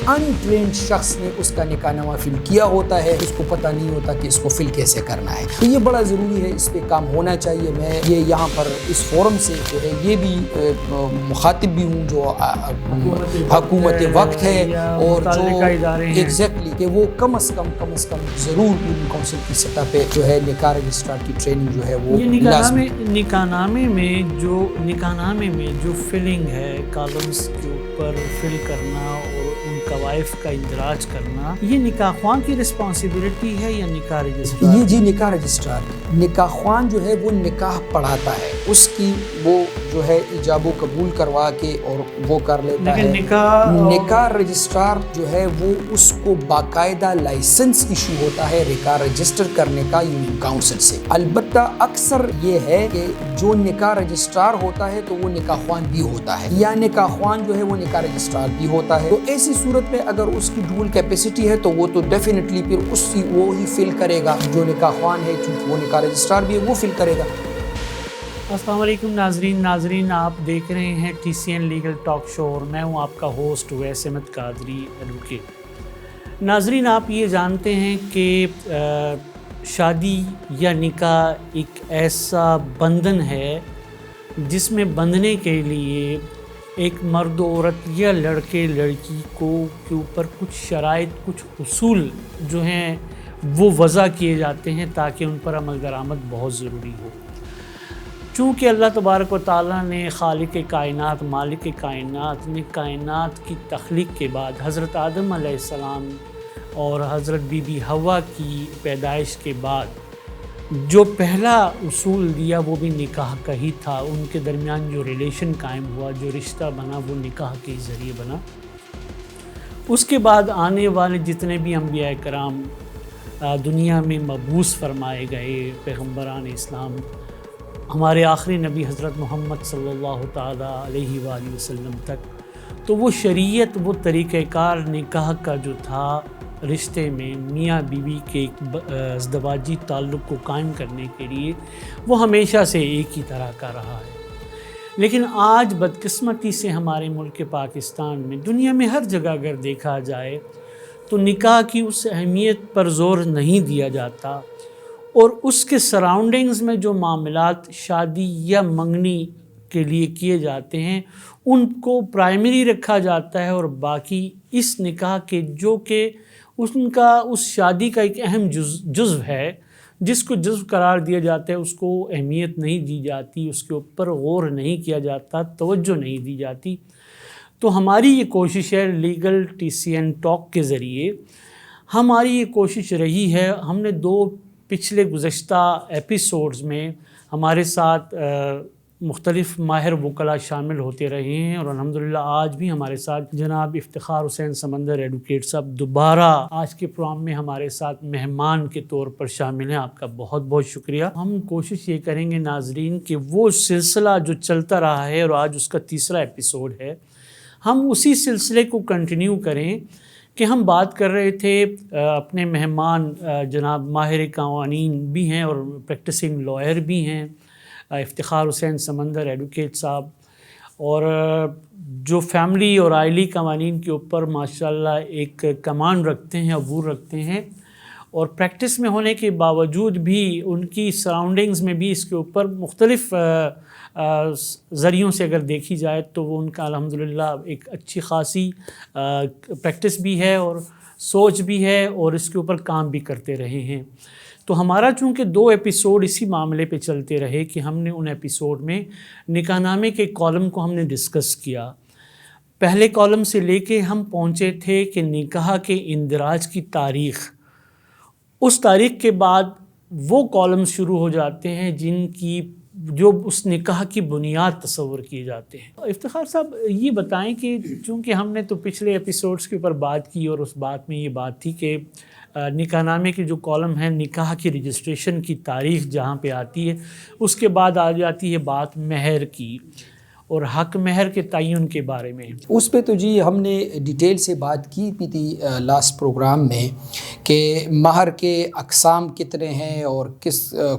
انٹرینڈ شخص نے اس کا نکاح نامہ فل کیا ہوتا ہے، اس کو پتہ نہیں ہوتا کہ اس کو فل کیسے کرنا ہے۔ تو یہ بڑا ضروری ہے، اس پہ کام ہونا چاہیے۔ میں یہ یہاں پر اس فورم سے جو ہے یہ بھی مخاطب بھی ہوں جو حکومت وقت ہے اور جو ایگزیکٹلی کہ وہ کم از کم ضرور پوری کونسل کی سطح پہ جو ہے نکاح رجسٹرار کی ٹریننگ جو ہے وہ نکاح نامے میں جو فلنگ ہے، کالمز کے اوپر فل کرنا اور ان قوائف کا اندراج کرنا، یہ نکاح خواں کی رسپانسبلٹی ہے یا نکاح رجسٹرار؟ یہ جی نکاح رجسٹرار، نکاح خواں جو ہے وہ نکاح پڑھاتا ہے، اس کی وہ جو ہے ایجاب و قبول کروا کے اور وہ کر لیتا ہے۔ نکاح رجسٹرار جو ہے وہ اس کو باقاعدہ لائسنس ایشو ہوتا ہے نکاح رجسٹر کرنے کا یونین کاؤنسل سے۔ البتہ اکثر یہ ہے کہ جو نکاح رجسٹرار ہوتا ہے تو وہ نکاح خوان بھی ہوتا ہے، یا نکاح خوان جو ہے وہ نکاح رجسٹرار بھی ہوتا ہے۔ تو ایسی صورت میں اگر اس کی ڈول کیپیسٹی ہے تو وہ تو ڈیفینیٹلی پھر وہی فل کرے گا، جو نکاح خوان ہے چونکہ وہ نکاح رجسٹرار بھی ہے وہ فل کرے گا۔ السلام علیکم ناظرین، آپ دیکھ رہے ہیں TCN لیگل ٹاک شو اور میں ہوں آپ کا ہوسٹ اویس احمد قادری ایڈوکیٹ۔ ناظرین، آپ یہ جانتے ہیں کہ شادی یا نکاح ایک ایسا بندھن ہے جس میں بندھنے کے لیے ایک مرد و عورت یا لڑکے لڑکی کے اوپر کچھ شرائط، کچھ اصول جو ہیں وہ وضع کیے جاتے ہیں تاکہ ان پر عمل درآمد بہت ضروری ہو۔ چونکہ اللہ تبارک و تعالیٰ نے خالق کائنات، مالک کائنات نے کائنات کی تخلیق کے بعد حضرت آدم علیہ السلام اور حضرت بی بی حوا کی پیدائش کے بعد جو پہلا اصول دیا وہ بھی نکاح کا ہی تھا۔ ان کے درمیان جو ریلیشن قائم ہوا، جو رشتہ بنا، وہ نکاح کے ذریعے بنا۔ اس کے بعد آنے والے جتنے بھی انبیاء کرام دنیا میں مبعوث فرمائے گئے، پیغمبران اسلام، ہمارے آخری نبی حضرت محمد صلی اللہ تعالیٰ علیہ وآلہ وسلم تک، تو وہ شریعت، وہ طریقہ کار نکاح کا جو تھا، رشتے میں میاں بیوی کے ایک ازدواجی تعلق کو قائم کرنے کے لیے وہ ہمیشہ سے ایک ہی طرح کا رہا ہے۔ لیکن آج بدقسمتی سے ہمارے ملک پاکستان میں، دنیا میں ہر جگہ اگر دیکھا جائے تو نکاح کی اس اہمیت پر زور نہیں دیا جاتا، اور اس کے سراؤنڈنگز میں جو معاملات شادی یا منگنی کے لیے کیے جاتے ہیں ان کو پرائمری رکھا جاتا ہے، اور باقی اس نکاح کے جو کہ اس شادی کا ایک اہم جزو ہے، جس کو جزو قرار دیا جاتا ہے، اس کو اہمیت نہیں دی جاتی، اس کے اوپر غور نہیں کیا جاتا، توجہ نہیں دی جاتی۔ تو ہماری یہ کوشش ہے لیگل TCN ٹاک کے ذریعے، ہماری یہ کوشش رہی ہے، ہم نے پچھلے گزشتہ ایپیسوڈز میں ہمارے ساتھ مختلف ماہر وکلاء شامل ہوتے رہے ہیں، اور الحمدللہ آج بھی ہمارے ساتھ جناب افتخار حسین سمندر ایڈوکیٹ صاحب دوبارہ آج کے پروگرام میں ہمارے ساتھ مہمان کے طور پر شامل ہیں۔ آپ کا بہت بہت شکریہ۔ ہم کوشش یہ کریں گے ناظرین کہ وہ سلسلہ جو چلتا رہا ہے اور آج اس کا تیسرا ایپیسوڈ ہے، ہم اسی سلسلے کو کنٹینیو کریں کہ ہم بات کر رہے تھے، اپنے مہمان جناب ماہر قوانین بھی ہیں اور پریکٹسنگ لائر بھی ہیں، افتخار حسین سمندر ایڈوکیٹ صاحب، اور جو فیملی اور آئلی قوانین کے اوپر ماشاءاللہ ایک کمانڈ رکھتے ہیں، عبور رکھتے ہیں، اور پریکٹس میں ہونے کے باوجود بھی ان کی سراؤنڈنگز میں بھی اس کے اوپر مختلف ذریعوں سے اگر دیکھی جائے تو وہ ان کا الحمدللہ ایک اچھی خاصی پریکٹس بھی ہے اور سوچ بھی ہے، اور اس کے اوپر کام بھی کرتے رہے ہیں۔ تو ہمارا چونکہ 2 ایپیسوڈ اسی معاملے پہ چلتے رہے کہ ہم نے ان ایپیسوڈ میں نکاح نامے کے کالم کو ہم نے ڈسکس کیا۔ پہلے کالم سے لے کے ہم پہنچے تھے کہ نکاح کے اندراج کی تاریخ، اس تاریخ کے بعد وہ کالم شروع ہو جاتے ہیں جو اس نکاح کی بنیاد تصور کیے جاتے ہیں۔ افتخار صاحب یہ بتائیں کہ چونکہ ہم نے تو پچھلے ایپیسوڈز کے اوپر بات کی، اور اس بات میں یہ بات تھی کہ نکاح نامے کے جو کالم ہیں، نکاح کی رجسٹریشن کی تاریخ جہاں پہ آتی ہے، اس کے بعد آ جاتی ہے بات مہر کی، اور حق مہر کے تعین کے بارے میں؟ اس پہ تو جی ہم نے ڈیٹیل سے بات کی بھی تھی لاسٹ پروگرام میں کہ مہر کے اقسام کتنے ہیں اور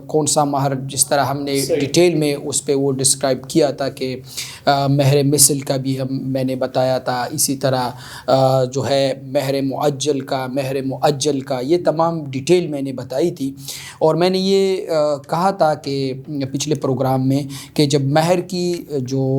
کون سا مہر، جس طرح ہم نے ڈیٹیل میں اس پہ وہ ڈسکرائب کیا تھا کہ مہر مثل کا بھی میں نے بتایا تھا، اسی طرح جو ہے مہر معجل کا یہ تمام ڈیٹیل میں نے بتائی تھی. اور میں نے یہ کہا تھا کہ پچھلے پروگرام میں کہ جب مہر کی جو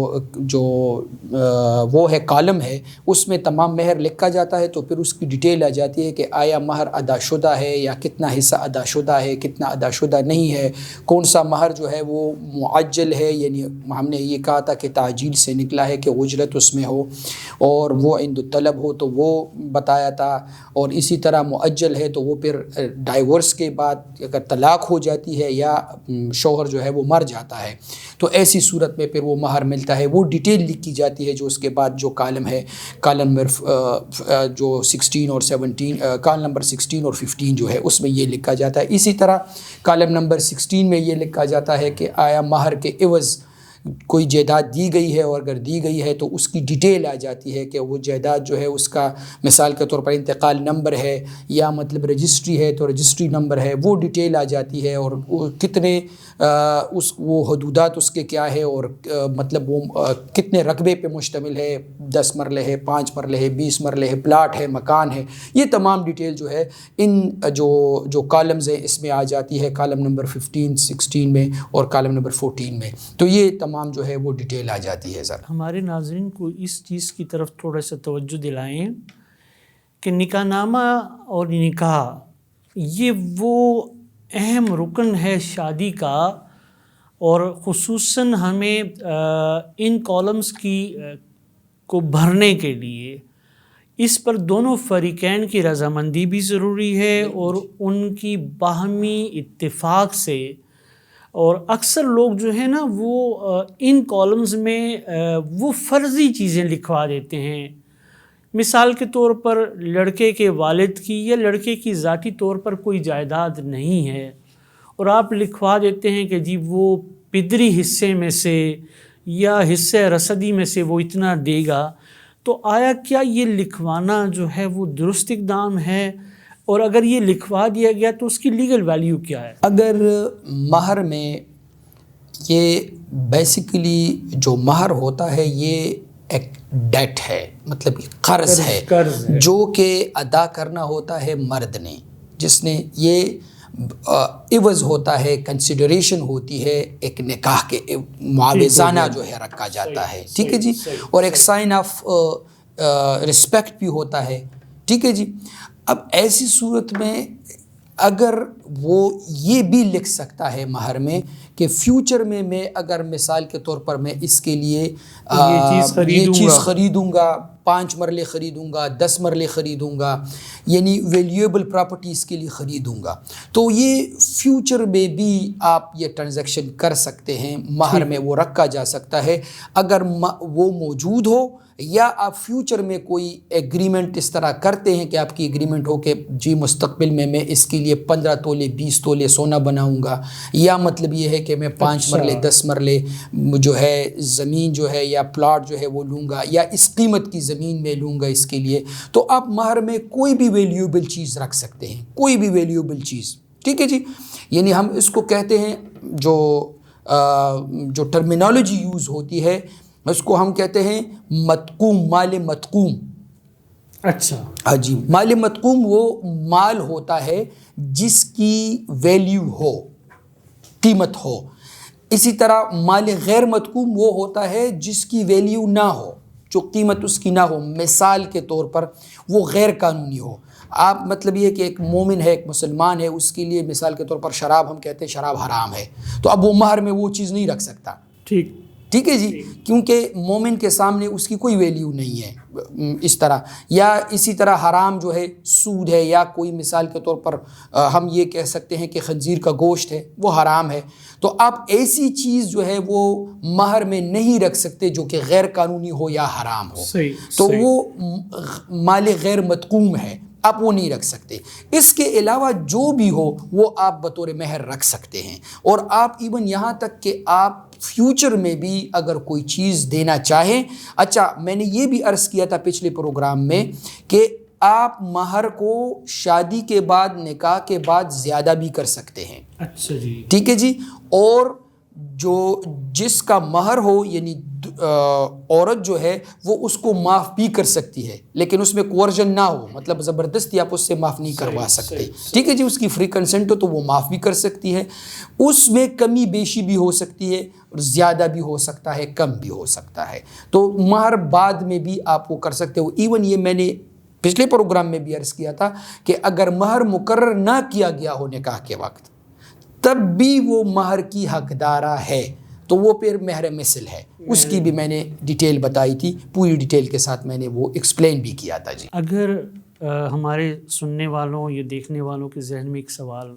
وہ ہے کالم ہے اس میں تمام مہر لکھا جاتا ہے تو پھر اس کی ڈیٹیل آ جاتی ہے کہ آیا مہر ادا شدہ ہے یا کتنا حصہ ادا شدہ ہے، کتنا ادا شدہ نہیں ہے، کون سا مہر جو ہے وہ معجل ہے، یعنی ہم نے یہ کہا تھا کہ تعجیل سے نکلا ہے کہ اجرت اس میں ہو اور وہ عند طلب ہو تو وہ بتایا تھا. اور اسی طرح معجل ہے تو وہ پھر ڈائیورس کے بعد اگر طلاق ہو جاتی ہے یا شوہر جو ہے وہ مر جاتا ہے تو ایسی صورت میں پھر وہ مہر ملتا ہے. وہ ڈیٹیل لکھی جاتی ہے جو اس کے بعد جو کالم ہے، کالم نمبر جو 16 اور 17، کالم نمبر 16 اور 15 جو ہے اس میں یہ لکھا جاتا ہے. اسی طرح کالم نمبر 16 میں یہ لکھا جاتا ہے کہ آیا مہر کے عوض کوئی جائیداد دی گئی ہے، اور اگر دی گئی ہے تو اس کی ڈیٹیل آ جاتی ہے کہ وہ جائیداد جو ہے اس کا مثال کے طور پر انتقال نمبر ہے یا مطلب رجسٹری ہے تو رجسٹری نمبر ہے، وہ ڈیٹیل آ جاتی ہے اور کتنے وہ حدودات اس کے کیا ہے اور مطلب وہ کتنے رقبے پہ مشتمل ہے، 10 مرلے ہے، 5 مرلے ہے، 20 مرلے ہے، پلاٹ ہے، مکان ہے. یہ تمام ڈیٹیل جو ہے ان جو کالمز ہیں اس میں آ جاتی ہے، کالم نمبر 15 16 میں اور کالم نمبر 14 میں. تو یہ تمام جو ہے وہ ڈیٹیل آ جاتی ہے. سر ہمارے ناظرین کو اس چیز کی طرف تھوڑا سا توجہ دلائیں کہ نکاح نامہ اور نکاح یہ وہ اہم رکن ہے شادی کا، اور خصوصاً ہمیں ان کالمز کو بھرنے کے لیے اس پر دونوں فریقین کی رضامندی بھی ضروری ہے اور ان کی باہمی اتفاق سے. اور اکثر لوگ جو ہے نا وہ ان کالمز میں وہ فرضی چیزیں لکھوا دیتے ہیں. مثال کے طور پر لڑکے کے والد کی یا لڑکے کی ذاتی طور پر کوئی جائیداد نہیں ہے اور آپ لکھوا دیتے ہیں کہ جی وہ پدری حصے میں سے یا حصے رسدی میں سے وہ اتنا دے گا. تو آیا کیا یہ لکھوانا جو ہے وہ درست اقدام ہے؟ اور اگر یہ لکھوا دیا گیا تو اس کی لیگل ویلیو کیا ہے؟ اگر مہر میں یہ بیسیکلی جو مہر ہوتا ہے یہ ایک ڈیٹ ہے، مطلب قرض ہے جو کہ ادا کرنا ہوتا ہے مرد نے، جس نے یہ عوض ہوتا ہے، کنسیڈریشن ہوتی ہے، ایک نکاح کے معاوضانہ جو ہے رکھا جاتا ہے. ٹھیک ہے جی، اور ایک سائن آف رسپیکٹ بھی ہوتا ہے. ٹھیک ہے جی. اب ایسی صورت میں اگر وہ یہ بھی لکھ سکتا ہے مہر میں کہ فیوچر میں اگر مثال کے طور پر میں اس کے لیے یہ چیز خریدوں گا، 5 مرلے خریدوں گا، 10 مرلے خریدوں گا، یعنی ویلیویبل پراپرٹیز کے لیے خریدوں گا، تو یہ فیوچر میں بھی آپ یہ ٹرانزیکشن کر سکتے ہیں. مہر میں وہ رکھا جا سکتا ہے اگر وہ موجود ہو، یا آپ فیوچر میں کوئی ایگریمنٹ اس طرح کرتے ہیں کہ آپ کی ایگریمنٹ ہو کہ جی مستقبل میں اس کے لیے 15 تولے 20 تولے سونا بناؤں گا، یا مطلب یہ ہے کہ میں 5 مرلے 10 مرلے جو ہے زمین جو ہے یا پلاٹ جو ہے وہ لوں گا، یا اس قیمت کی زمین میں لوں گا اس کے لیے. تو آپ مہر میں کوئی بھی ویلیوبل چیز رکھ سکتے ہیں، کوئی بھی ویلیوبل چیز. ٹھیک ہے جی. یعنی ہم اس کو کہتے ہیں جو ٹرمینالوجی یوز ہوتی ہے اس کو ہم کہتے ہیں متقوم، مال متقوم. اچھا ہاں جی. مال متقوم وہ مال ہوتا ہے جس کی ویلیو ہو، قیمت ہو. اسی طرح مال غیر متقوم وہ ہوتا ہے جس کی ویلیو نہ ہو، جو قیمت اس کی نہ ہو. مثال کے طور پر وہ غیر قانونی ہو. آپ مطلب یہ کہ ایک مومن ہے، ایک مسلمان ہے، اس کے لیے مثال کے طور پر شراب، ہم کہتے ہیں شراب حرام ہے، تو اب وہ مہر میں وہ چیز نہیں رکھ سکتا. ٹھیک ہے جی، کیونکہ مومن کے سامنے اس کی کوئی ویلیو نہیں ہے اس طرح. یا اسی طرح حرام جو ہے سود ہے، یا کوئی مثال کے طور پر ہم یہ کہہ سکتے ہیں کہ خنزیر کا گوشت ہے، وہ حرام ہے. تو آپ ایسی چیز جو ہے وہ مہر میں نہیں رکھ سکتے جو کہ غیر قانونی ہو یا حرام ہو. تو وہ مال غیر متقوم ہے. آپ وہ نہیں رکھ سکتے. اس کے علاوہ جو بھی ہو وہ آپ بطور مہر رکھ سکتے ہیں. اور آپ ایون یہاں تک کہ آپ فیوچر میں بھی اگر کوئی چیز دینا چاہیں. اچھا میں نے یہ بھی عرض کیا تھا پچھلے پروگرام میں کہ آپ مہر کو شادی کے بعد نکاح کے بعد زیادہ بھی کر سکتے ہیں. اچھا جی ٹھیک ہے جی. اور جو جس کا مہر ہو یعنی عورت جو ہے وہ اس کو معاف بھی کر سکتی ہے لیکن اس میں کوورژن نہ ہو, مطلب زبردستی آپ اس سے معاف نہیں کروا سکتے. ٹھیک ہے جی. اس کی فری کنسنٹ ہو تو وہ معاف بھی کر سکتی ہے. اس میں کمی بیشی بھی ہو سکتی ہے, زیادہ بھی ہو سکتا ہے, کم بھی ہو سکتا ہے. تو مہر بعد میں بھی آپ وہ کر سکتے ہو. ایون یہ میں نے پچھلے پروگرام میں بھی عرض کیا تھا کہ اگر مہر مقرر نہ کیا گیا ہو نکاح کے وقت تب بھی وہ مہر کی حقدارہ ہے تو وہ پھر مہر مثل ہے. اس کی بھی میں نے ڈیٹیل بتائی تھی, پوری ڈیٹیل کے ساتھ میں نے وہ ایکسپلین بھی کیا تھا. جی اگر ہمارے سننے والوں یا دیکھنے والوں کے ذہن میں ایک سوال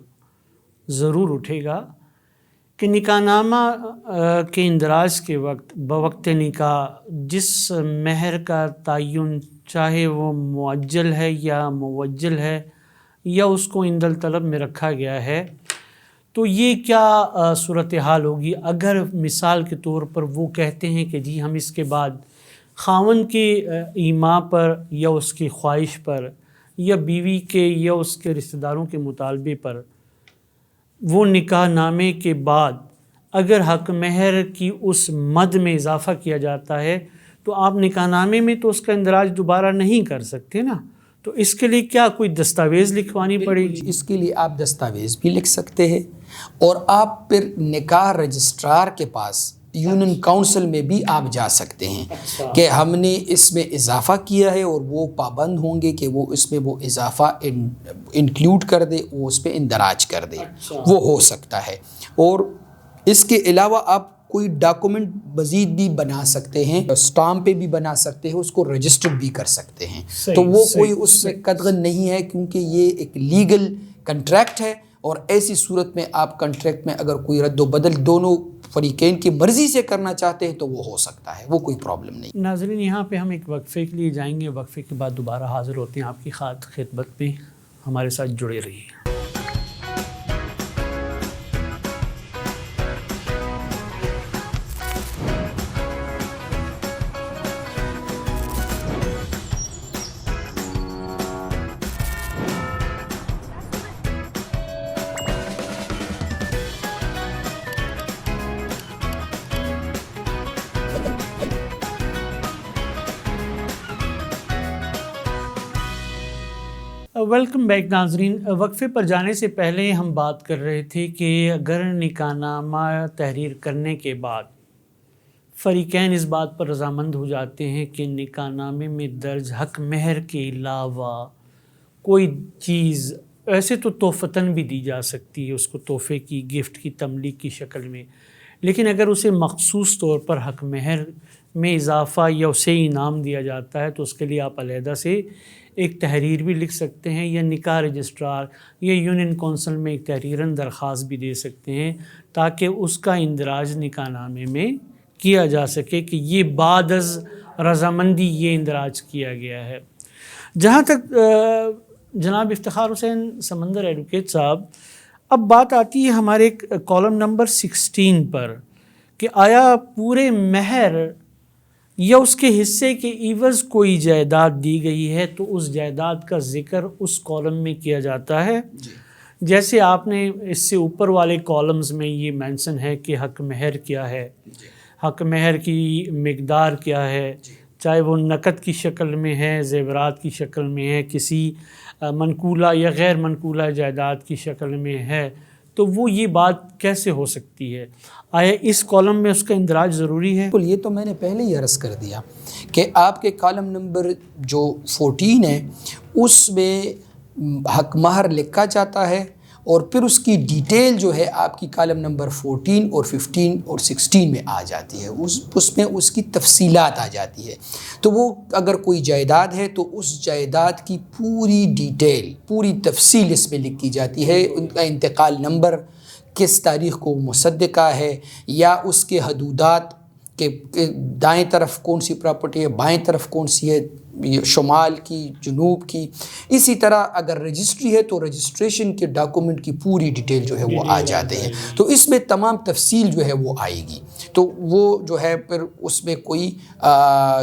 ضرور اٹھے گا کہ نکاح نامہ کے اندراج کے وقت بوقت نکاح جس مہر کا تعین چاہے وہ معجل ہے یا موجل ہے یا اس کو عند الطلب میں رکھا گیا ہے, تو یہ کیا صورتحال ہوگی اگر مثال کے طور پر وہ کہتے ہیں کہ جی ہم اس کے بعد خاوند کے ایما پر یا اس کی خواہش پر یا بیوی کے یا اس کے رشتہ داروں کے مطالبے پر وہ نکاح نامے کے بعد اگر حق مہر کی اس مد میں اضافہ کیا جاتا ہے تو آپ نکاح نامے میں تو اس کا اندراج دوبارہ نہیں کر سکتے نا. تو اس کے لیے کیا کوئی دستاویز لکھوانی پڑے گی؟ اس کے لیے آپ دستاویز بھی لکھ سکتے ہیں اور آپ پھر نکاح رجسٹرار کے پاس یونین کونسل میں بھی آپ جا سکتے ہیں کہ ہم نے اس میں اضافہ کیا ہے اور وہ پابند ہوں گے کہ وہ اس میں وہ اضافہ انکلوڈ کر دے, وہ اس پہ اندراج کر دے. وہ ہو سکتا ہے. اور اس کے علاوہ آپ کوئی ڈاکومنٹ مزید بھی بنا سکتے ہیں, اسٹامپ پہ بھی بنا سکتے ہیں, اس کو رجسٹرڈ بھی کر سکتے ہیں. تو وہ کوئی اس سے قطعاً نہیں ہے کیونکہ یہ ایک لیگل کنٹریکٹ ہے. اور ایسی صورت میں آپ کنٹریکٹ میں اگر کوئی رد و بدل دونوں فریقین کی مرضی سے کرنا چاہتے ہیں تو وہ ہو سکتا ہے, وہ کوئی پرابلم نہیں. ناظرین یہاں پہ ہم ایک وقفے کے لیے جائیں گے, وقفے کے بعد دوبارہ حاضر ہوتے ہیں آپ کی خدمت میں. ہمارے ساتھ جڑے رہیے. ویلکم بیک ناظرین. وقفے پر جانے سے پہلے ہم بات کر رہے تھے کہ اگر نکاح نامہ تحریر کرنے کے بعد فریقین اس بات پر رضامند ہو جاتے ہیں کہ نکاح نامے میں درج حق مہر کے علاوہ کوئی چیز ایسے تو تحفتاً بھی دی جا سکتی ہے, اس کو تحفے کی, گفٹ کی, تملیک کی شکل میں, لیکن اگر اسے مخصوص طور پر حق مہر میں اضافہ یا اسے انعام دیا جاتا ہے تو اس کے لیے آپ علیحدہ سے ایک تحریر بھی لکھ سکتے ہیں یا نکاح رجسٹرار یا یونین کونسل میں ایک تحریراً درخواست بھی دے سکتے ہیں تاکہ اس کا اندراج نکاح نامے میں کیا جا سکے کہ یہ بعد از رضامندی یہ اندراج کیا گیا ہے. جہاں تک جناب افتخار حسین سمندر ایڈوکیٹ صاحب, اب بات آتی ہے ہمارے کالم نمبر 16 پر کہ آیا پورے مہر یا اس کے حصے کے عوض کوئی جائیداد دی گئی ہے تو اس جائیداد کا ذکر اس کالم میں کیا جاتا ہے. جیسے آپ نے اس سے اوپر والے کالمز میں یہ مینشن ہے کہ حق مہر کیا ہے, حق مہر کی مقدار کیا ہے, چاہے وہ نقد کی شکل میں ہے, زیورات کی شکل میں ہے, کسی منقولہ یا غیر منقولہ جائیداد کی شکل میں ہے, تو وہ یہ بات کیسے ہو سکتی ہے؟ آیا اس کالم میں اس کا اندراج ضروری ہے؟ یہ تو میں نے پہلے ہی عرض کر دیا کہ آپ کے کالم نمبر جو 14 ہے اس میں حق مہر لکھا جاتا ہے اور پھر اس کی ڈیٹیل جو ہے آپ کی کالم نمبر 14 اور 15 اور 16 میں آ جاتی ہے. اس میں اس کی تفصیلات آ جاتی ہے. تو وہ اگر کوئی جائیداد ہے تو اس جائیداد کی پوری ڈیٹیل, پوری تفصیل اس میں لکھی جاتی ہے. ان کا انتقال نمبر, کس تاریخ کو مصدقہ ہے, یا اس کے حدودات کہ دائیں طرف کون سی پراپرٹی ہے، بائیں طرف کون سی ہے، شمال کی، جنوب کی. اسی طرح اگر رجسٹری ہے تو رجسٹریشن کے ڈاکومنٹ کی پوری ڈیٹیل جو ہے وہ آ جاتے ہیں. تو اس میں تمام تفصیل جو ہے وہ آئے گی. تو وہ جو ہے پھر اس میں کوئی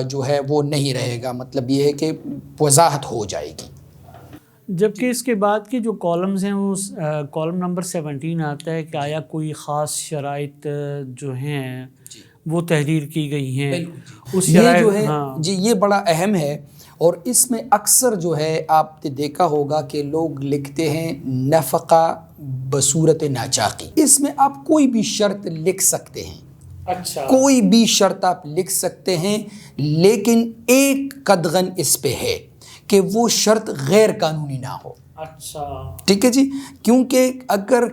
جو ہے وہ نہیں رہے گا، مطلب یہ ہے کہ وضاحت ہو جائے گی. جبکہ اس کے بعد کے جو کالمز ہیں وہ کالم نمبر 17 آتا ہے کہ آیا کوئی خاص شرائط جو ہیں وہ تحریر کی گئی ہیں. یہ جو ہے جی یہ بڑا اہم ہے، اور اس میں اکثر جو ہے آپ نے دیکھا ہوگا کہ لوگ لکھتے ہیں نفقہ بصورت ناچاقی. اس میں آپ کوئی بھی شرط لکھ سکتے ہیں. اچھا، کوئی بھی شرط آپ لکھ سکتے ہیں، لیکن ایک قدغن اس پہ ہے کہ وہ شرط غیر قانونی نہ ہو. اچھا، ٹھیک ہے جی، کیونکہ اگر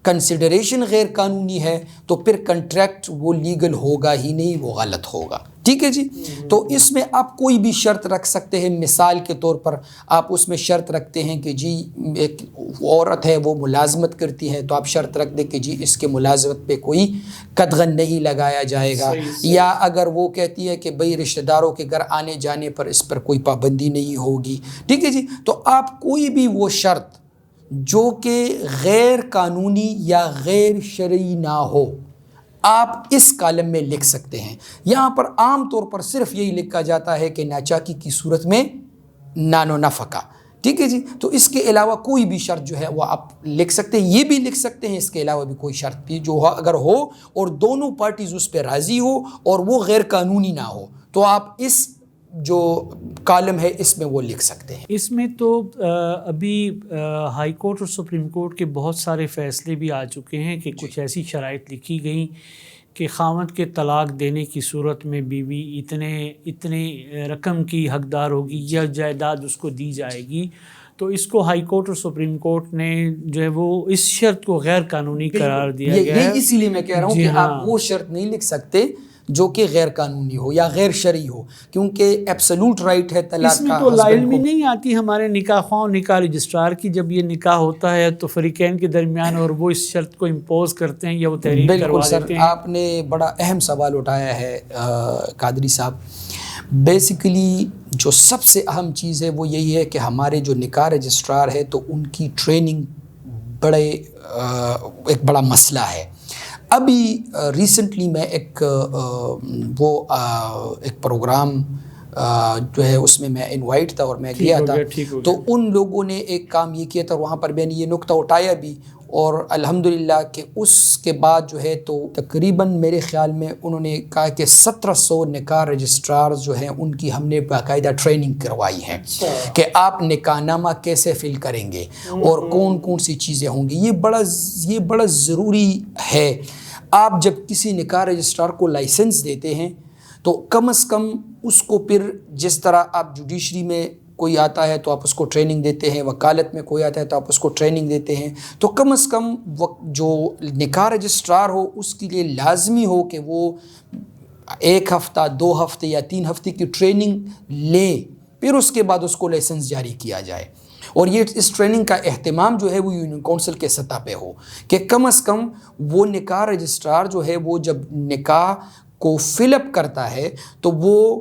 کنسیڈریشن غیر قانونی ہے تو پھر کنٹریکٹ وہ لیگل ہوگا ہی نہیں، وہ غلط ہوگا. ٹھیک ہے جی. تو اس میں آپ کوئی بھی شرط رکھ سکتے ہیں. مثال کے طور پر آپ اس میں شرط رکھتے ہیں کہ جی ایک عورت ہے وہ ملازمت کرتی ہے، تو آپ شرط رکھ دیں کہ جی اس کے ملازمت پہ کوئی قدغن نہیں لگایا جائے گا. یا اگر وہ کہتی ہے کہ بھئی رشتہ داروں کے گھر آنے جانے پر اس پر کوئی پابندی نہیں ہوگی. ٹھیک ہے جی. تو آپ کوئی بھی وہ شرط جو کہ غیر قانونی یا غیر شرعی نہ ہو آپ اس کالم میں لکھ سکتے ہیں. یہاں پر عام طور پر صرف یہی لکھا جاتا ہے کہ ناچاکی کی صورت میں نان و نفقہ. ٹھیک ہے جی. تو اس کے علاوہ کوئی بھی شرط جو ہے وہ آپ لکھ سکتے ہیں. یہ بھی لکھ سکتے ہیں اس کے علاوہ بھی کوئی شرط بھی جو اگر ہو اور دونوں پارٹیز اس پہ راضی ہو اور وہ غیر قانونی نہ ہو تو آپ اس جو کالم ہے اس میں وہ لکھ سکتے ہیں. اس میں تو ابھی ہائی کورٹ اور سپریم کورٹ کے بہت سارے فیصلے بھی آ چکے ہیں کہ کچھ ایسی شرائط لکھی گئیں کہ خاوند کے طلاق دینے کی صورت میں بیوی اتنے رقم کی حقدار ہوگی یا جائیداد اس کو دی جائے گی. تو اس کو ہائی کورٹ اور سپریم کورٹ نے جو ہے وہ اس شرط کو غیر قانونی قرار دیا گیا ہے. اسی لیے میں کہہ رہا ہوں کہ آپ وہ شرط نہیں لکھ سکتے جو کہ غیر قانونی ہو یا غیر شرعی ہو، کیونکہ ایبسولوٹ رائٹ ہے طلاق کا. اس میں تو لائن میں نہیں آتی ہمارے نکاح خواہ نکاح رجسٹرار کی، جب یہ نکاح ہوتا ہے تو فریقین کے درمیان اور وہ اس شرط کو امپوز کرتے ہیں یا وہ تحریر کروا دیتے ہیں. بالکل سر، آپ نے بڑا اہم سوال اٹھایا ہے قادری صاحب. بیسیکلی جو سب سے اہم چیز ہے وہ یہی ہے کہ ہمارے جو نکاح رجسٹرار ہے تو ان کی ٹریننگ ایک بڑا مسئلہ ہے. ابھی ریسنٹلی میں ایک پروگرام جو ہے اس میں انوائٹ تھا اور میں گیا تھا. تو ان لوگوں نے ایک کام یہ کیا تھا، وہاں پر میں نے یہ نقطہ اٹھایا بھی، اور الحمدللہ کہ اس کے بعد جو ہے تو تقریباً میرے خیال میں انہوں نے کہا کہ 1700 نکاح رجسٹرار جو ہیں ان کی ہم نے باقاعدہ ٹریننگ کروائی ہے کہ آپ نکاح نامہ کیسے فل کریں گے اور کون کون سی چیزیں ہوں گی. یہ بڑا ضروری ہے. آپ جب کسی نکاح رجسٹرار کو لائسنس دیتے ہیں تو کم از کم اس کو پھر جس طرح آپ جوڈیشری میں کوئی آتا ہے تو آپ اس کو ٹریننگ دیتے ہیں، وکالت میں کوئی آتا ہے تو آپ اس کو ٹریننگ دیتے ہیں، تو کم از کم جو نکاح رجسٹرار ہو اس کے لیے لازمی ہو کہ وہ 1 ہفتہ 2 ہفتے یا 3 ہفتے کی ٹریننگ لے، پھر اس کے بعد اس کو لائسنس جاری کیا جائے. اور یہ اس ٹریننگ کا اہتمام جو ہے وہ یونین کونسل کے سطح پہ ہو کہ کم از کم وہ نکاح رجسٹرار جو ہے وہ جب نکاح کو فل اپ کرتا ہے تو وہ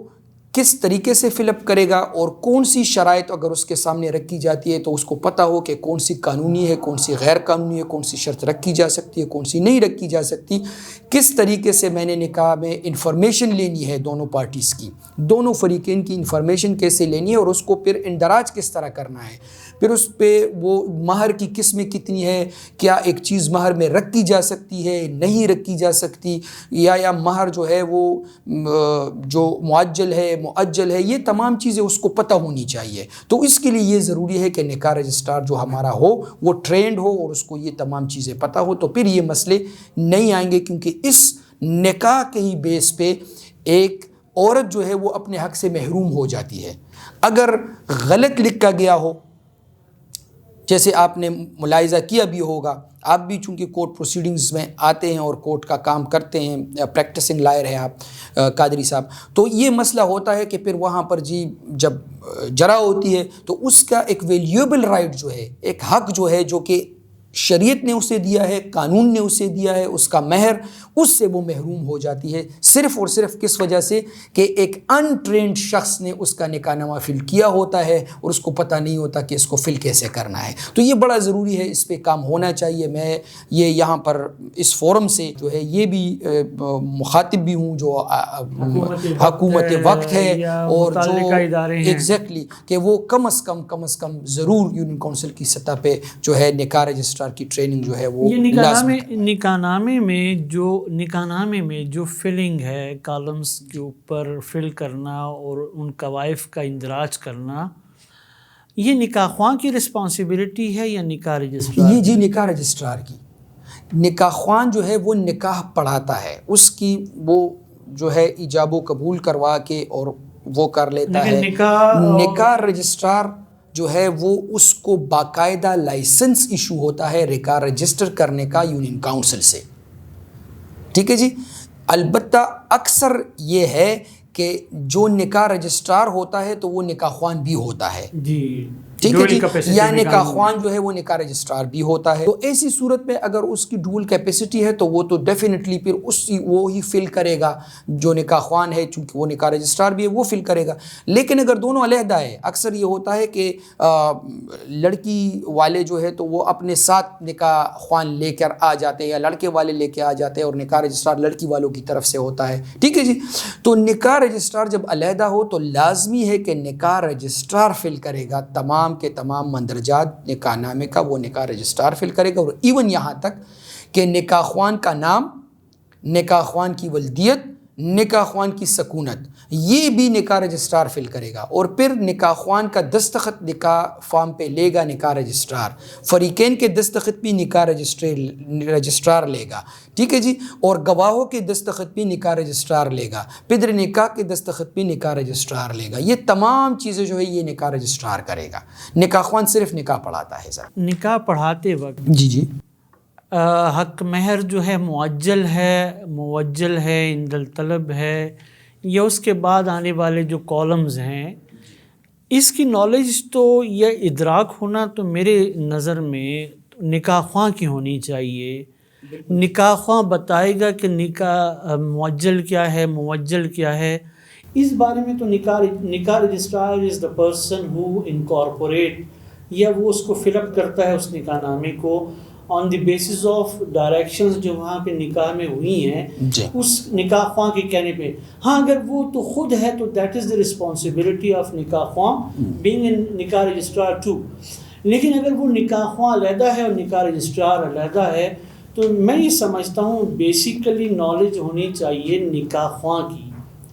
کس طریقے سے فل اپ کرے گا اور کون سی شرائط اگر اس کے سامنے رکھی جاتی ہے تو اس کو پتہ ہو کہ کون سی قانونی ہے، کون سی غیر قانونی ہے، کون سی شرط رکھی جا سکتی ہے، کون سی نہیں رکھی جا سکتی. کس طریقے سے میں نے نکاح میں انفارمیشن لینی ہے دونوں پارٹیز کی، دونوں فریقین کی انفارمیشن کیسے لینی ہے اور اس کو پھر اندراج کس طرح کرنا ہے. پھر اس پہ وہ مہر کی قسمیں کتنی ہے، کیا ایک چیز مہر میں رکھی جا سکتی ہے، نہیں رکھی جا سکتی، یا مہر جو ہے وہ جو معجل ہے مؤجل ہے، یہ تمام چیزیں اس کو پتہ ہونی چاہیے. تو اس کے لیے یہ ضروری ہے کہ نکاح رجسٹرار جو ہمارا ہو وہ ٹرینڈ ہو اور اس کو یہ تمام چیزیں پتہ ہو، تو پھر یہ مسئلے نہیں آئیں گے. کیونکہ اس نکاح کے ہی بیس پہ ایک عورت جو ہے وہ اپنے حق سے محروم ہو جاتی ہے. اگر غلط لکھا گیا ہو، جیسے آپ نے ملاحظہ کیا بھی ہوگا، آپ بھی چونکہ کورٹ پروسیڈنگز میں آتے ہیں اور کورٹ کا کام کرتے ہیں، پریکٹسنگ لائر ہیں آپ قادری صاحب، تو یہ مسئلہ ہوتا ہے کہ پھر وہاں پر جب جرا ہوتی ہے تو اس کا ایک ویلیوبل رائٹ جو ہے، ایک حق جو ہے جو کہ شریعت نے اسے دیا ہے، قانون نے اسے دیا ہے، اس کا مہر، اس سے وہ محروم ہو جاتی ہے، صرف اور صرف کس وجہ سے کہ ایک ان ٹرینڈ شخص نے اس کا نکاح نامہ فل کیا ہوتا ہے اور اس کو پتہ نہیں ہوتا کہ اس کو فل کیسے کرنا ہے۔ تو یہ بڑا ضروری ہے، اس پہ کام ہونا چاہیے۔ میں یہ یہاں پر اس فورم سے جو ہے یہ بھی مخاطب بھی ہوں جو حکومت وقت ہے اور جو ایگزیکٹلی کہ وہ کم از کم ضرور یونین کونسل کی سطح پہ جو ہے نکاح رجسٹرار کی ٹریننگ جو ہے وہ نکاح نامے میں جو فلنگ ہے، کالمز کے اوپر فل کرنا اور ان قوائف کا اندراج کرنا، یہ نکاح خواں کی رسپانسبلٹی ہے یا نکاح رجسٹرار؟ یہ جی نکاح رجسٹرار کی۔ نکاح خواں جو ہے وہ نکاح پڑھاتا ہے، اس کی وہ جو ہے ایجاب و قبول کروا کے اور وہ کر لیتا ہے۔ نکاح رجسٹرار جو ہے وہ اس کو باقاعدہ لائسنس ایشو ہوتا ہے نکاح رجسٹر کرنے کا یونین کاؤنسل سے، ٹھیک ہے جی۔ البتہ اکثر یہ ہے کہ جو نکاح رجسٹرار ہوتا ہے تو وہ نکاح خوان بھی ہوتا ہے جی، ٹھیک ہے جی، یا نکاح خوان جو ہے وہ نکاح رجسٹرار بھی ہوتا ہے۔ تو ایسی صورت میں اگر اس کی ڈول کیپیسٹی ہے تو وہ تو ڈیفینیٹلی پھر وہی فل کرے گا، جو نکاح خوان ہے چونکہ وہ نکاح رجسٹرار بھی ہے وہ فل کرے گا۔ لیکن اگر دونوں علیحدہ ہے، اکثر یہ ہوتا ہے کہ لڑکی والے جو ہے تو وہ اپنے ساتھ نکاح خوان لے کر آ جاتے ہیں یا لڑکے والے لے کے آ جاتے ہیں اور نکاح رجسٹرار لڑکی والوں کی طرف سے ہوتا ہے، ٹھیک ہے جی۔ تو نکاح رجسٹرار جب علیحدہ ہو تو لازمی ہے کہ نکاح رجسٹرار فل کرے گا، تمام کے تمام مندرجات نکاح نامے کا وہ نکاح رجسٹرار فل کرے گا، اور ایون یہاں تک کہ نکاح خوان کا نام، نکاح خوان کی ولدیت، نکاح خوان کی سکونت، یہ بھی نکاح رجسٹرار فل کرے گا، اور پھر نکاح خوان کا دستخط نکاح فارم پہ لے گا نکاح رجسٹرار، فریقین کے دستخط بھی نکاح رجسٹرار لے گا، ٹھیک ہے جی، اور گواہوں کے دستخط بھی نکاح رجسٹرار لے گا، پدر نکاح کے دستخط بھی نکاح رجسٹرار لے گا۔ یہ تمام چیزیں جو ہے یہ نکاح رجسٹرار کرے گا۔ نکاح خوان صرف نکاح پڑھاتا ہے سر۔ نکاح پڑھاتے وقت جی حق مہر جو ہے موجل ہے، عند الطلب ہے، یا اس کے بعد آنے والے جو کالمز ہیں، اس کی نالج تو یا ادراک ہونا تو میرے نظر میں نکاح خواں کی ہونی چاہیے۔ نکاح خواں بتائے گا کہ نکاح موجل کیا ہے، موجل کیا ہے۔ اس بارے میں تو نکاح registrar is the person who incorporate, یا وہ اس کو فل اپ کرتا ہے اس نکاح نامے کو آن دی بیسس آف ڈائریکشنز جو وہاں پہ نکاح میں ہوئی ہیں اس نکاح خواں کے کہنے پہ۔ ہاں اگر وہ تو خود ہے تو that is the responsibility of نکاح خواں بینگ ان نکاح رجسٹرار ٹو۔ لیکن اگر وہ نکاح خواں علیحدہ ہے اور نکاح رجسٹرار علیحدہ ہے تو میں یہ سمجھتا ہوں بیسیکلی نالج ہونی چاہیے نکاح خواں کی۔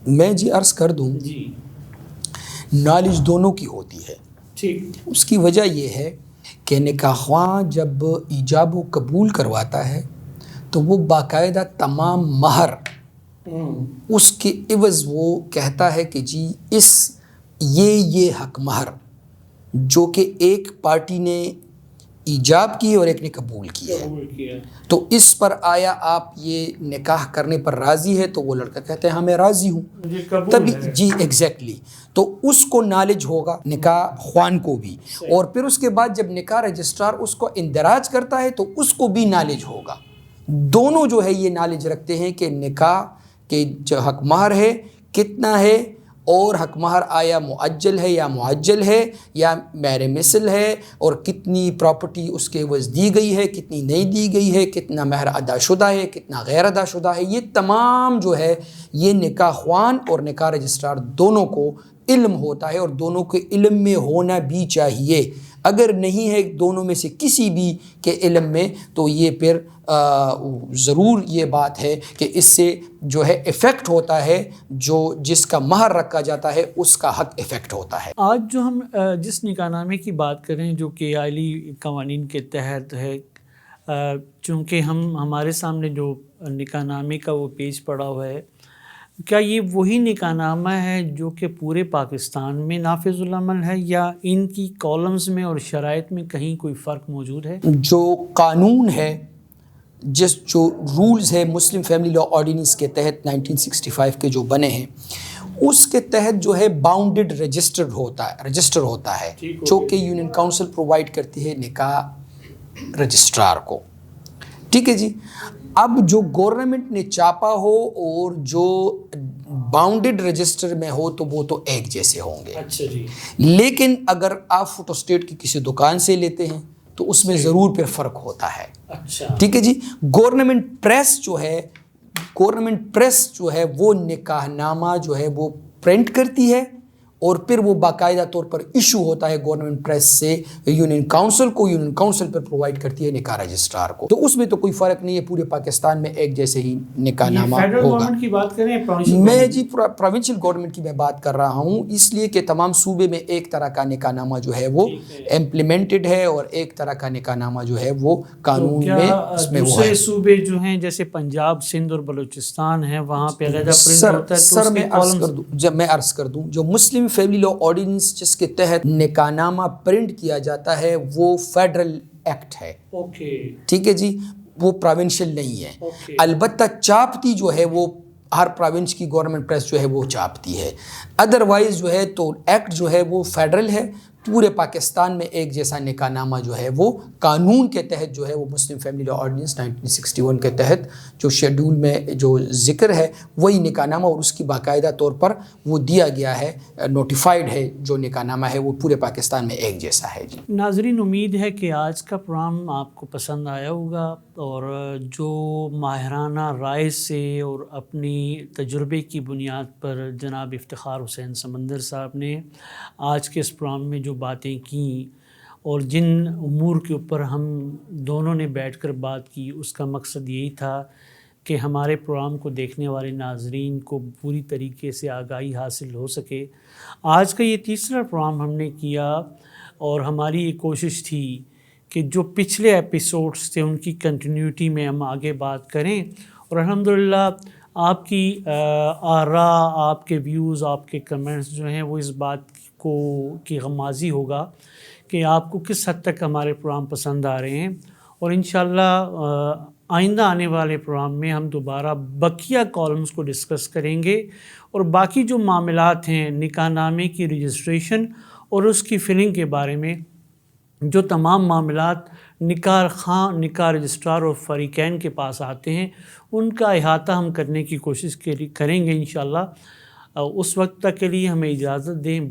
میں جی عرض کر دوں جی، نالج دونوں کی ہوتی ہے، ٹھیک۔ اس کی وجہ یہ ہے کہ نکاح خواں جب ایجاب و قبول کرواتا ہے تو وہ باقاعدہ تمام مہر اس کے عوض وہ کہتا ہے کہ جی یہ حق مہر جو کہ ایک پارٹی نے ایجاب کی اور ایک نے قبول کی ہے، تو اس پر آیا آپ یہ نکاح کرنے پر راضی ہے؟ تو وہ لڑکا کہتا ہے ہاں میں راضی ہوں، تبھی جی ایگزیکٹلی، تو اس کو نالج ہوگا نکاح خوان کو بھی، اور پھر اس کے بعد جب نکاح رجسٹرار اس کو اندراج کرتا ہے تو اس کو بھی نالج ہوگا۔ دونوں جو ہے یہ نالج رکھتے ہیں کہ نکاح کے جو حق مہر ہے کتنا ہے، اور حق مہر آیا معجل ہے یا معجل ہے یا مہر مثل ہے، اور کتنی پراپرٹی اس کے عوض دی گئی ہے، کتنی نہیں دی گئی ہے، کتنا مہر ادا شدہ ہے، کتنا غیر ادا شدہ ہے۔ یہ تمام جو ہے یہ نکاح خوان اور نکاح رجسٹرار دونوں کو علم ہوتا ہے، اور دونوں کے علم میں ہونا بھی چاہیے۔ اگر نہیں ہے دونوں میں سے کسی بھی کے علم میں تو یہ پھر ضرور یہ بات ہے کہ اس سے جو ہے ایفیکٹ ہوتا ہے، جس کا مہر رکھا جاتا ہے اس کا حق ایفیکٹ ہوتا ہے۔ آج جو ہم جس نکاح نامے کی بات کریں جو کہ آئلی قوانین کے تحت ہے، چونکہ ہمارے سامنے جو نکاح نامے کا وہ پیج پڑا ہوا ہے، کیا یہ وہی نکاح نامہ ہے جو کہ پورے پاکستان میں نافذ العمل ہے، یا ان کی کالمز میں اور شرائط میں کہیں کوئی فرق موجود ہے؟ جو قانون ہے، جو رولز ہے مسلم فیملی لا آرڈیننس کے تحت 1965 کے جو بنے ہیں، اس کے تحت جو ہے باؤنڈڈ رجسٹر ہوتا ہے جو کہ یونین کاؤنسل پرووائڈ کرتی ہے نکاح رجسٹرار کو. ٹھیک ہے جی. اب جو گورنمنٹ نے چاپا ہو اور جو باؤنڈڈ رجسٹر میں ہو تو وہ تو ایک جیسے ہوں گے. اچھا جی. لیکن اگر آپ فوٹو اسٹیٹ کی کسی دکان سے لیتے ہیں تو اس میں ضرور پھر فرق ہوتا ہے. اچھا. ٹھیک ہے جی. گورنمنٹ پریس جو ہے وہ نکاح نامہ جو ہے وہ پرنٹ کرتی ہے اور پھر وہ باقاعدہ طور پر ایشو ہوتا ہے گورنمنٹ پریس سے یونین کاؤنسل کو. یونین کاؤنسل پر پرووائڈ کرتی ہے نکاح رجسٹرار کو. تو اس میں تو کوئی فرق نہیں ہے, پورے پاکستان میں ایک جیسے ہی نکاح نامہ ہوگا. گورنمنٹ کی بات کریں میں جی پروونشل گورنمنٹ کی میں بات کر رہا ہوں, اس لیے کہ تمام صوبے میں ایک طرح کا نکاح نامہ جو ہے وہ امپلیمنٹڈ ہے اور ایک طرح کا نکاح نامہ جو ہے وہ قانون میں اس میں وہ ہے. دوسرے صوبے جو ہیں جیسے پنجاب, سندھ اور بلوچستان ہیں وہاں پہ علیحدہ پرنٹ ہوتا ہے. سر میں عرض کر دوں جو مسلم فیملی لاء آرڈیننس جس کے تحت نکاح نامہ پرنٹ کیا جاتا ہے وہ فیڈرل ایکٹ ہے. ٹھیک ہے جی. وہ پروونشل نہیں ہے. البتہ چاپتی جو ہے وہ ہر پروونس کی گورنمنٹ پریس جو ہے وہ چاپتی ہے. ادروائز جو ہے تو ایکٹ جو ہے وہ فیڈرل ہے. پورے پاکستان میں ایک جیسا نکاح نامہ جو ہے وہ قانون کے تحت جو ہے وہ مسلم فیملی لاء آرڈیننس 1961 کے تحت جو شیڈول میں جو ذکر ہے وہی نکاح نامہ, اور اس کی باقاعدہ طور پر وہ دیا گیا ہے, نوٹیفائڈ ہے جو نکاح نامہ ہے وہ پورے پاکستان میں ایک جیسا ہے. جی ناظرین, امید ہے کہ آج کا پروگرام آپ کو پسند آیا ہوگا اور جو ماہرانہ رائے سے اور اپنی تجربے کی بنیاد پر جناب افتخار حسین سمندر صاحب نے آج کے اس پروگرام میں جو باتیں کیں اور جن امور کے اوپر ہم دونوں نے بیٹھ کر بات کی, اس کا مقصد یہی تھا کہ ہمارے پروگرام کو دیکھنے والے ناظرین کو پوری طریقے سے آگاہی حاصل ہو سکے. آج کا یہ تیسرا پروگرام ہم نے کیا اور ہماری یہ کوشش تھی کہ جو پچھلے ایپیسوڈز تھے ان کی کنٹینیوٹی میں ہم آگے بات کریں, اور الحمدللہ آپ کی آراء, آپ کے ویوز, آپ کے کمنٹس جو ہیں وہ اس بات کی غمازی ہوگا کہ آپ کو کس حد تک ہمارے پروگرام پسند آ رہے ہیں. اور انشاءاللہ آئندہ آنے والے پروگرام میں ہم دوبارہ بقیہ کالمز کو ڈسکس کریں گے اور باقی جو معاملات ہیں نکاح نامے کی رجسٹریشن اور اس کی فلنگ کے بارے میں جو تمام معاملات نکاح خواں, نکاح رجسٹرار اور فریقین کے پاس آتے ہیں ان کا احاطہ ہم کرنے کی کوشش کریں گے انشاءاللہ. اس وقت تک کے لیے ہمیں اجازت دیں.